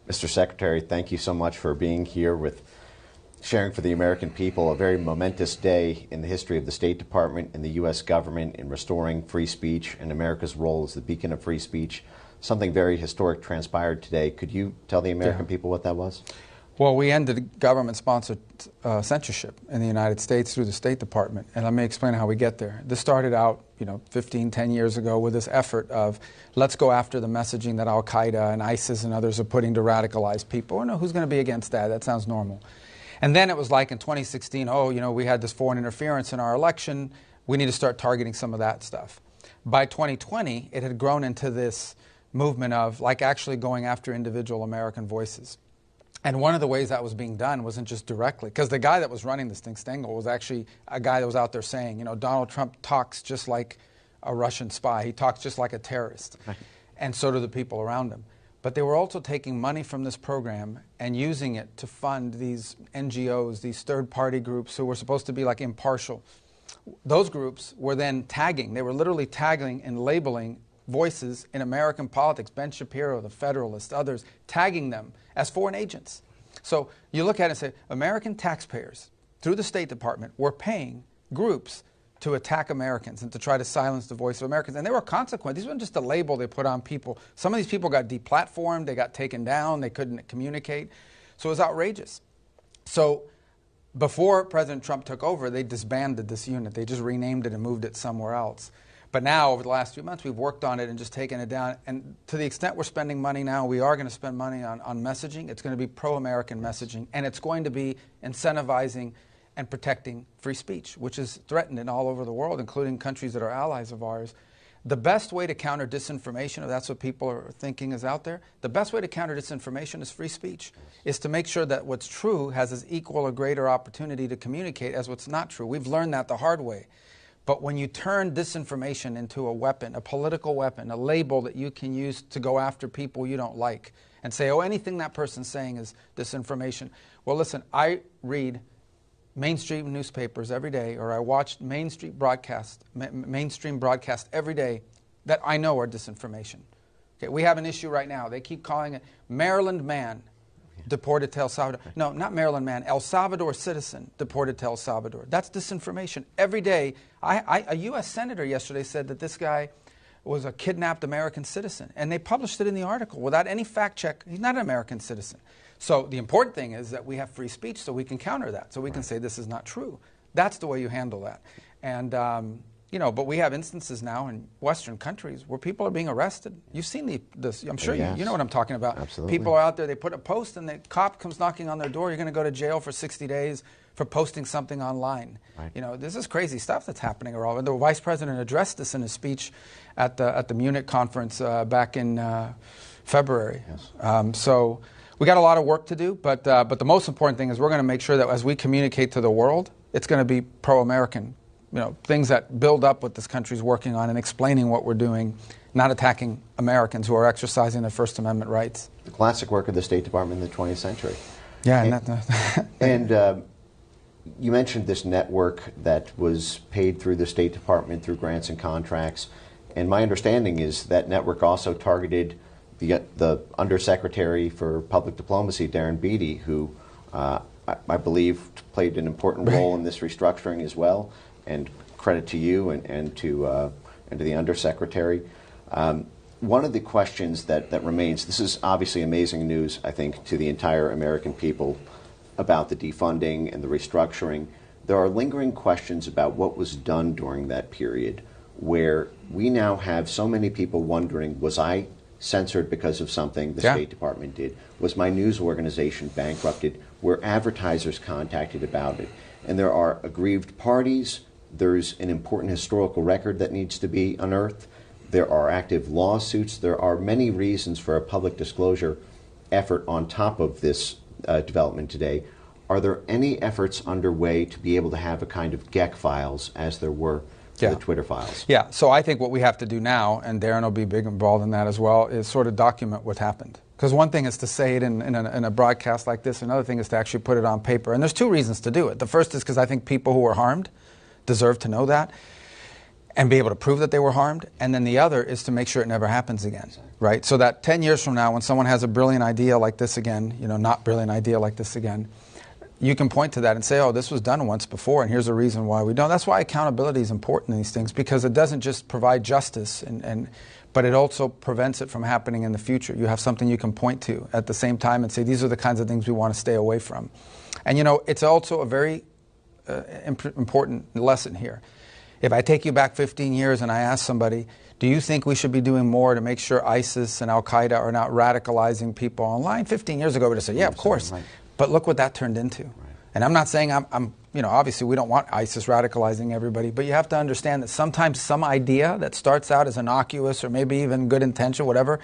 Mr. Secretary, thank you so much for being here with sharing for the American people a very momentous day in the history of the State Department and the U.S. government in restoring free speech and America's role as the beacon of free speech. Something very historic transpired today. Could you tell the American people what that was? Well, we ended government-sponsored censorship in the United States through the State Department, and let me explain how we get there. This started out, 10 years ago with this effort of let's go after the messaging that Al-Qaeda and ISIS and others are putting to radicalize people. Who's going to be against that? That sounds normal. And then it was like in 2016, we had this foreign interference in our election. We need to start targeting some of that stuff. By 2020, it had grown into this movement of actually going after individual American voices. And one of the ways that was being done wasn't just directly, because the guy that was running this thing, Stengel, was actually a guy that was out there saying, Donald Trump talks just like a Russian spy. He talks just like a terrorist. Right. And so do the people around him. But they were also taking money from this program and using it to fund these NGOs, these third-party groups who were supposed to be impartial. Those groups were then tagging. They were literally tagging and labeling voices in American politics, Ben Shapiro, the Federalist, others, tagging them as foreign agents. So you look at it and say, American taxpayers, through the State Department, were paying groups to attack Americans and to try to silence the voice of Americans. And there were consequences. These weren't just a label they put on people. Some of these people got deplatformed, they got taken down, they couldn't communicate. So it was outrageous. So before President Trump took over, they disbanded this unit. They just renamed it and moved it somewhere else. But now, over the last few months, we've worked on it and just taken it down. And to the extent we're spending money now, we are going to spend money on messaging. It's going to be pro-American messaging. And it's going to be incentivizing and protecting free speech, which is threatened in all over the world, including countries that are allies of ours. The best way to counter disinformation, if that's what people are thinking is out there, the best way to counter disinformation is free speech, is to make sure that what's true has as equal or greater opportunity to communicate as what's not true. We've learned that the hard way. But when you turn disinformation into a weapon, a political weapon, a label that you can use to go after people you don't like and say, anything that person's saying is disinformation. Well, listen, I read mainstream newspapers every day, or I watch mainstream broadcast every day that I know are disinformation. Okay, we have an issue right now. They keep calling it Maryland man deported to El Salvador. No, not Maryland man. El Salvador citizen deported to El Salvador. That's disinformation. Every day, a U.S. senator yesterday said that this guy was a kidnapped American citizen, and they published it in the article without any fact check. He's not an American citizen. So the important thing is that we have free speech so we can counter that, so we can say this is not true. That's the way you handle that. And but we have instances now in Western countries where people are being arrested. You've seen this. I'm sure you know what I'm talking about. Absolutely. People are out there, they put a post and the cop comes knocking on their door. You're going to go to jail for 60 days for posting something online. Right. This is crazy stuff that's happening around. The Vice President addressed this in a speech at the Munich conference back in February. Yes. So we got a lot of work to do, but the most important thing is we're going to make sure that as we communicate to the world, it's going to be pro-American. Things that build up what this country's working on and explaining what we're doing, not attacking Americans who are exercising their First Amendment rights. The classic work of the State Department in the 20th century. Yeah. And you mentioned this network that was paid through the State Department through grants and contracts. And my understanding is that network also targeted the Undersecretary for Public Diplomacy, Darren Beattie, who I believe played an important role in this restructuring as well. And credit to you and to the Undersecretary. One of the questions that remains, this is obviously amazing news, I think, to the entire American people about the defunding and the restructuring. There are lingering questions about what was done during that period, where we now have so many people wondering, was I censored because of something the State Department did? Was my news organization bankrupted? Were advertisers contacted about it? And there are aggrieved parties. There's an important historical record that needs to be unearthed. There are active lawsuits. There are many reasons for a public disclosure effort on top of this development today. Are there any efforts underway to be able to have a kind of GEC files as there were for the Twitter files? Yeah, so I think what we have to do now, and Darren will be big involved in that as well, is sort of document what happened. Because one thing is to say it in a broadcast like this, another thing is to actually put it on paper. And there's two reasons to do it. The first is because I think people who were harmed deserve to know that. and be able to prove that they were harmed. And then the other is to make sure it never happens again, right? So that 10 years from now, when someone has a brilliant idea like this again, not brilliant idea like this again, you can point to that and say, oh, this was done once before, and here's a reason why we don't. That's why accountability is important in these things, because it doesn't just provide justice, but it also prevents it from happening in the future. You have something you can point to at the same time and say, these are the kinds of things we want to stay away from. And, it's also a very important lesson here. If I take you back 15 years and I ask somebody, do you think we should be doing more to make sure ISIS and Al-Qaeda are not radicalizing people online? 15 years ago, we would have said, yeah, of course. Right. But look what that turned into. Right. And I'm not saying obviously we don't want ISIS radicalizing everybody, but you have to understand that sometimes some idea that starts out as innocuous or maybe even good intention, whatever,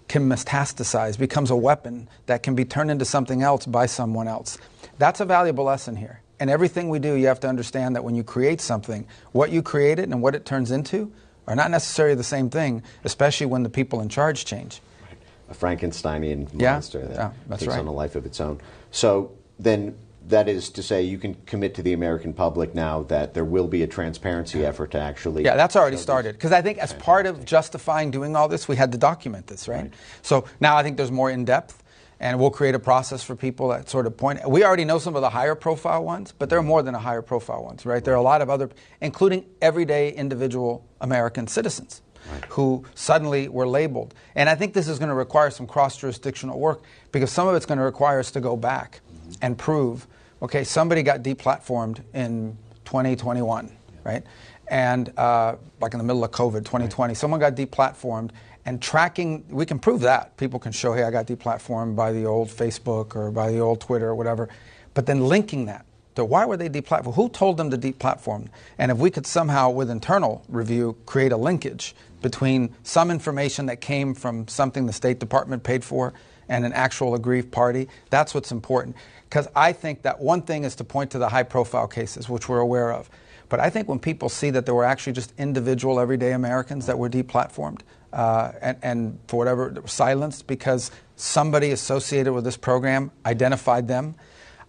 can metastasize, becomes a weapon that can be turned into something else by someone else. That's a valuable lesson here. And everything we do, you have to understand that when you create something, what you created and what it turns into are not necessarily the same thing, especially when the people in charge change. Right. A Frankensteinian monster that takes on a life of its own. So then that is to say you can commit to the American public now that there will be a transparency effort to actually... Yeah, that's already started. Because I think as part of justifying doing all this, we had to document this, right? So now I think there's more in-depth. And we'll create a process for people that sort of point. We already know some of the higher profile ones, but there are more than a higher profile ones, right? There are a lot of other, including everyday individual American citizens who suddenly were labeled. And I think this is going to require some cross-jurisdictional work, because some of it's going to require us to go back and prove, okay, somebody got deplatformed in 2021, right? And like in the middle of COVID, 2020, someone got deplatformed. And tracking, we can prove that. People can show, hey, I got deplatformed by the old Facebook or by the old Twitter or whatever. But then linking that to why were they deplatformed? Who told them to deplatform? And if we could somehow, with internal review, create a linkage between some information that came from something the State Department paid for and an actual aggrieved party, that's what's important. Because I think that one thing is to point to the high-profile cases, which we're aware of. But I think when people see that there were actually just individual, everyday Americans that were deplatformed, and for whatever, silenced because somebody associated with this program identified them,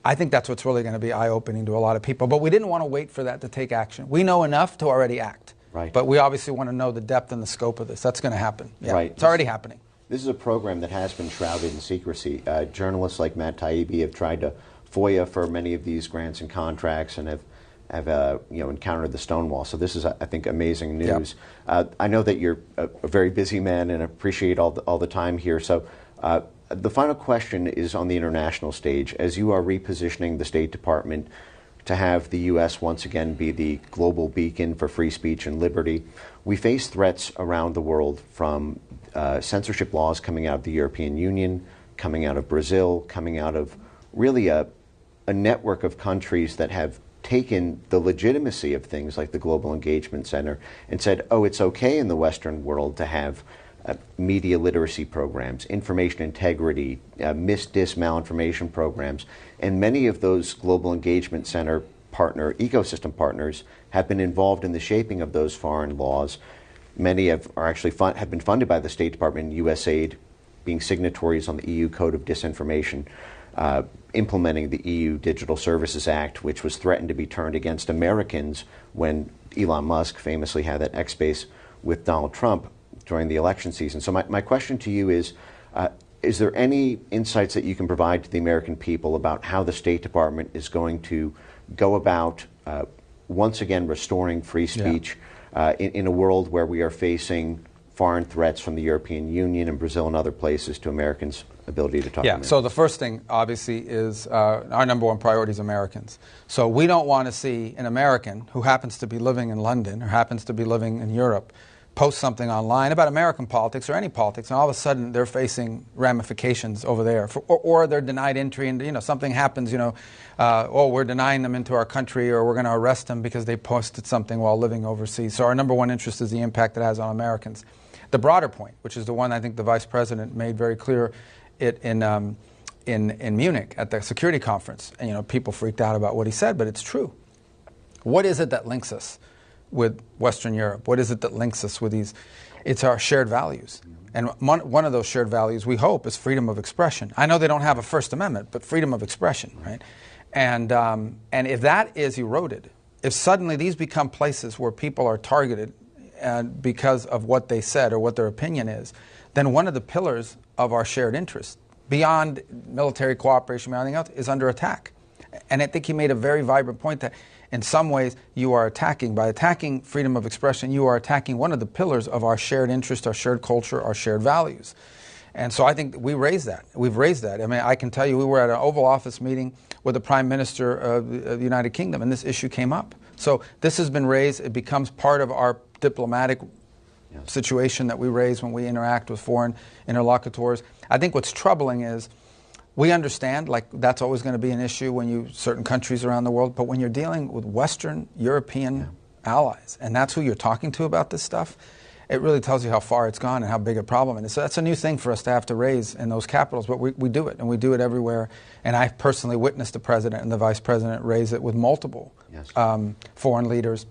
I think that's what's really going to be eye-opening to a lot of people. But we didn't want to wait for that to take action. We know enough to already act. Right. But we obviously want to know the depth and the scope of this. That's going to happen. Yeah. Right. It's already happening. This is a program that has been shrouded in secrecy. Journalists like Matt Taibbi have tried to FOIA for many of these grants and contracts and have encountered the Stonewall. So this is, I think, amazing news. Yep. I know that you're a very busy man and appreciate all the time here. So the final question is on the international stage. As you are repositioning the State Department to have the U.S. once again be the global beacon for free speech and liberty, we face threats around the world from censorship laws coming out of the European Union, coming out of Brazil, coming out of really a network of countries that have taken the legitimacy of things like the Global Engagement Center and said, oh, it's okay in the Western world to have media literacy programs, information integrity, malinformation programs. And many of those Global Engagement Center ecosystem partners have been involved in the shaping of those foreign laws. Many have been funded by the State Department and USAID, being signatories on the EU Code of Disinformation, implementing the EU Digital Services Act, which was threatened to be turned against Americans when Elon Musk famously had that X-Space with Donald Trump during the election season. So my question to you is there any insights that you can provide to the American people about how the State Department is going to go about once again restoring free speech in a world where we are facing foreign threats from the European Union and Brazil and other places to Americans' ability to talk to Americans? So the first thing, obviously, is our number one priority is Americans. So we don't want to see an American who happens to be living in London or happens to be living in Europe post something online about American politics or any politics, and all of a sudden they're facing ramifications over there, or they're denied entry, and something happens, we're denying them into our country, or we're going to arrest them because they posted something while living overseas. So our number one interest is the impact it has on Americans. The broader point, which is the one I think the Vice President made very clear in Munich at the security conference, and people freaked out about what he said, but it's true. What is it that links us with Western Europe? What is it that links us with these? It's our shared values. And one of those shared values, we hope, is freedom of expression. I know they don't have a First Amendment, but freedom of expression, right? And if that is eroded, if suddenly these become places where people are targeted because of what they said or what their opinion is, then one of the pillars of our shared interest, beyond military cooperation, beyond anything else, is under attack. And I think he made a very vibrant point that in some ways you are attacking, by attacking freedom of expression, you are attacking one of the pillars of our shared interest, our shared culture, our shared values. And so I think we raised that. We've raised that. I mean, I can tell you we were at an Oval Office meeting with the Prime Minister of the United Kingdom, and this issue came up. So this has been raised. It becomes part of our diplomatic situation that we raise when we interact with foreign interlocutors. I think what's troubling is we understand, like, that's always going to be an issue when you certain countries around the world, but when you're dealing with Western European allies, and that's who you're talking to about this stuff, it really tells you how far it's gone and how big a problem it is. So that's a new thing for us to have to raise in those capitals, but we do it, and we do it everywhere. And I personally witnessed the President and the Vice President raise it with multiple foreign leaders.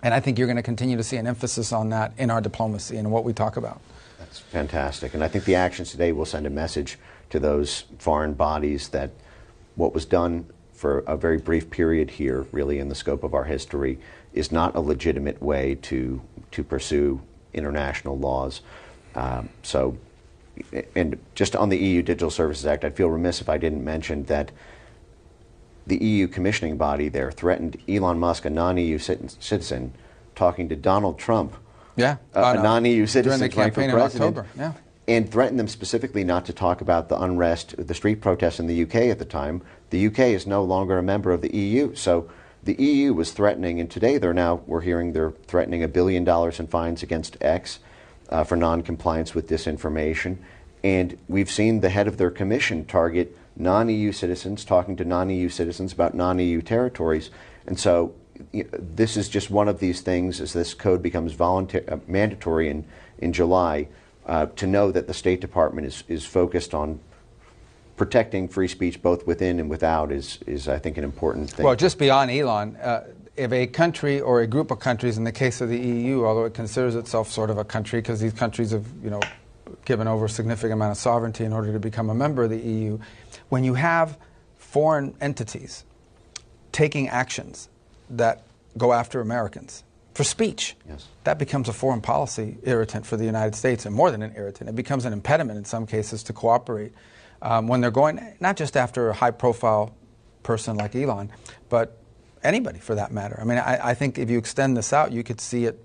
And I think you're going to continue to see an emphasis on that in our diplomacy and what we talk about. That's fantastic. And I think the actions today will send a message to those foreign bodies that what was done for a very brief period here, really in the scope of our history, is not a legitimate way to pursue international laws. And just on the EU Digital Services Act, I'd feel remiss if I didn't mention that the EU commissioning body there threatened Elon Musk, a non-EU citizen, talking to Donald Trump, a non-EU citizen during the campaign in October, and threatened them specifically not to talk about the unrest, the street protests in the UK at the time. The UK is no longer a member of the EU, so the EU was threatening, and today we're hearing they're threatening $1 billion in fines against X for non-compliance with disinformation. And we've seen the head of their commission target non-EU citizens talking to non-EU citizens about non-EU territories. And so this is just one of these things, as this code becomes mandatory in July, to know that the State Department is focused on protecting free speech both within and without is I think, an important thing. Well, just beyond Elon, if a country or a group of countries, in the case of the EU, although it considers itself sort of a country because these countries have, given over a significant amount of sovereignty in order to become a member of the EU, when you have foreign entities taking actions that go after Americans for speech, that becomes a foreign policy irritant for the United States, and more than an irritant, it becomes an impediment in some cases to cooperate when they're going not just after a high-profile person like Elon, but anybody for that matter. I mean, I think if you extend this out, you could see it,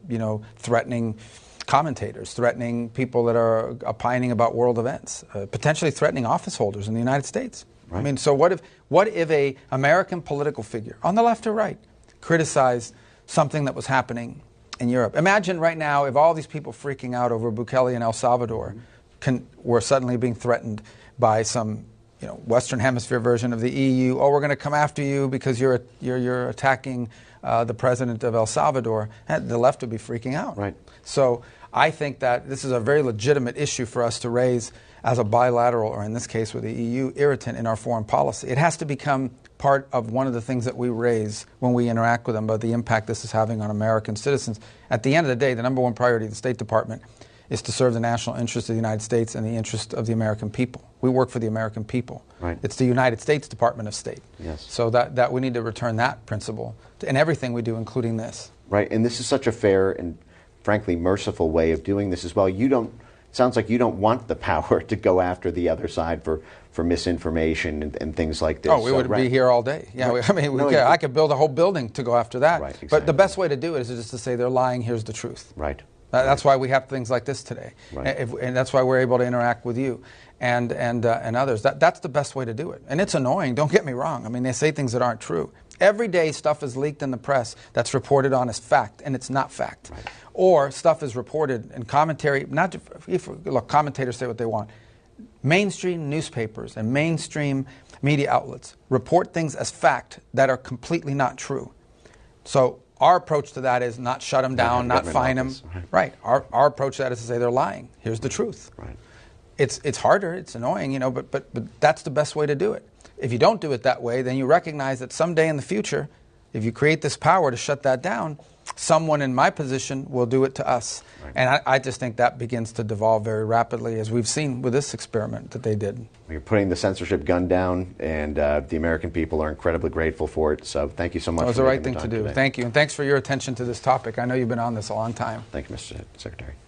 threatening commentators, threatening people that are opining about world events, potentially threatening office holders in the United States. Right. I mean, so what if a American political figure, on the left or right, criticized something that was happening in Europe? Imagine right now if all these people freaking out over Bukele in El Salvador were suddenly being threatened by some Western Hemisphere version of the EU. Oh, we're going to come after you because you're attacking the president of El Salvador. The left would be freaking out. Right. So I think that this is a very legitimate issue for us to raise as a bilateral, or in this case with the EU, irritant in our foreign policy. It has to become part of one of the things that we raise when we interact with them about the impact this is having on American citizens. At the end of the day, the number one priority of the State Department is to serve the national interest of the United States and the interest of the American people. We work for the American people. Right. It's the United States Department of State. Yes. So that we need to return that principle in everything we do, including this. Right, and this is such a fair and frankly merciful way of doing this as well. It sounds like you don't want the power to go after the other side for misinformation and things like this. Oh, we would be here all day. Yeah, right. I could build a whole building to go after that. Right, exactly. But the best way to do it is just to say they're lying, here's the truth. Right. That's why we have things like this today. Right. And that's why we're able to interact with you and others. That's the best way to do it. And it's annoying, don't get me wrong. I mean, they say things that aren't true. Every day stuff is leaked in the press that's reported on as fact, and it's not fact. Right. Or stuff is reported in commentary. Look, commentators say what they want. Mainstream newspapers and mainstream media outlets report things as fact that are completely not true. So our approach to that is not shut them down, not fine them. Right. Our approach to that is to say they're lying. Here's the truth. Right. It's harder, it's annoying, but that's the best way to do it. If you don't do it that way, then you recognize that someday in the future, if you create this power to shut that down, someone in my position will do it to us. Right. And I just think that begins to devolve very rapidly, as we've seen with this experiment that they did. You're putting the censorship gun down, and the American people are incredibly grateful for it. So thank you so much. It was for the right making thing the to time do. today. Thank you. And thanks for your attention to this topic. I know you've been on this a long time. Thank you, Mr. Secretary.